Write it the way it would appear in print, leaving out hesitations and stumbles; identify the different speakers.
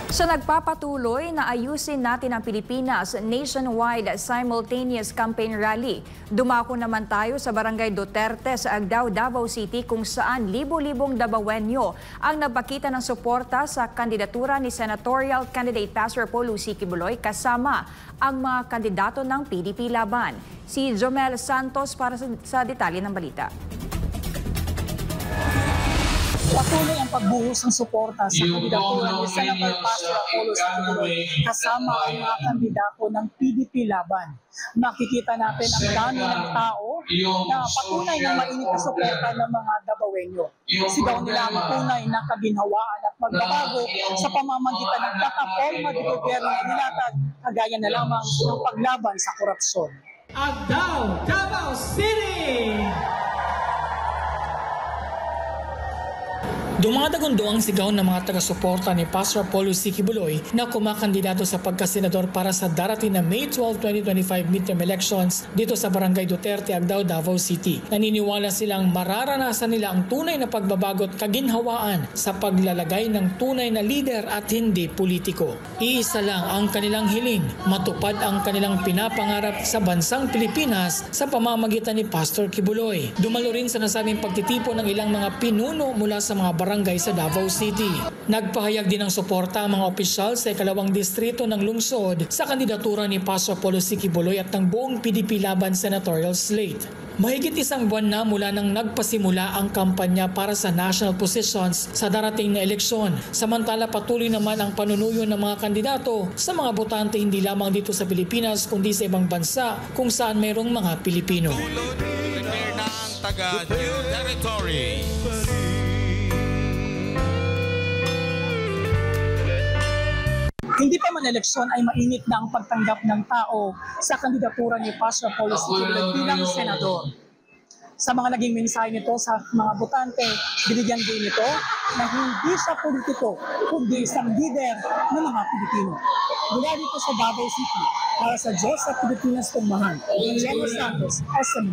Speaker 1: Sa nagpapatuloy na ayusin natin ang Pilipinas nationwide simultaneous campaign rally, dumako naman tayo sa Barangay Duterte sa Agdao, Davao City kung saan libo-libong Davaoenyo ang nagpakita ng suporta sa kandidatura ni Senatorial Candidate Pastor Paul Lucy Kibuloy kasama ang mga kandidato ng PDP Laban. Si Jomel Santos para sa detalye ng balita.
Speaker 2: Patuloy ang pagbuhos ng suporta sa kandidatura ni Senator Pastor Paul Lucy Kibuloy kasama ang mga kandidato ng PDP Laban. Makikita natin ang dami ng tao na patunay ng mainit na suporta ng mga Davaoenyo. Sigaw nila ang tunay na kaginhawaan at magbabago sa pamamagitan ng plataporma de gobyerno na nilatag kagaya na lamang ng paglaban sa korupsyon.
Speaker 3: Agdao, Davao City! Dumadagundo ang sigaw ng mga taga-suporta ni Pastor Paul Lucy Kibuloy na kumakandidato sa pagkasenador para sa darating na May 12, 2025 midterm elections dito sa Barangay Duterte, Agdao, Davao City. Naniniwala silang mararanasan nila ang tunay na pagbabago at kaginhawaan sa paglalagay ng tunay na lider at hindi politiko. Iisa lang ang kanilang hiling, matupad ang kanilang pinapangarap sa bansang Pilipinas sa pamamagitan ni Pastor Kibuloy. Dumalo rin sa nasabing pagtitipon ng ilang mga pinuno mula sa mga barangay sa Davao City. Nagpahayag din ng suporta ang mga opisyal sa ikalawang distrito ng lungsod sa kandidatura ni Pastor Paul Lucy Kibuloy at ng buong PDP Laban senatorial slate. Mahigit isang buwan na mula nang nagpasimula ang kampanya para sa national positions sa darating na eleksyon. Samantala patuloy naman ang panunuyo ng mga kandidato sa mga botante hindi lamang dito sa Pilipinas kundi sa ibang bansa kung saan mayroong mga Pilipino.
Speaker 4: Prepare na ang taga New Territory.
Speaker 2: Hindi pa man eleksyon ay mainit na ang pagtanggap ng tao sa kandidatura ni Pastor Paul Lucy Kibuloy bilang senador. Sa mga naging mensahe nito sa mga botante, binigyan din ito na hindi siya politiko, kundi isang leader ng mga Pilipino. Mula dito sa Davao City, para sa Diyos at Pilipinas kong mahal, Jomel Santos, SM9.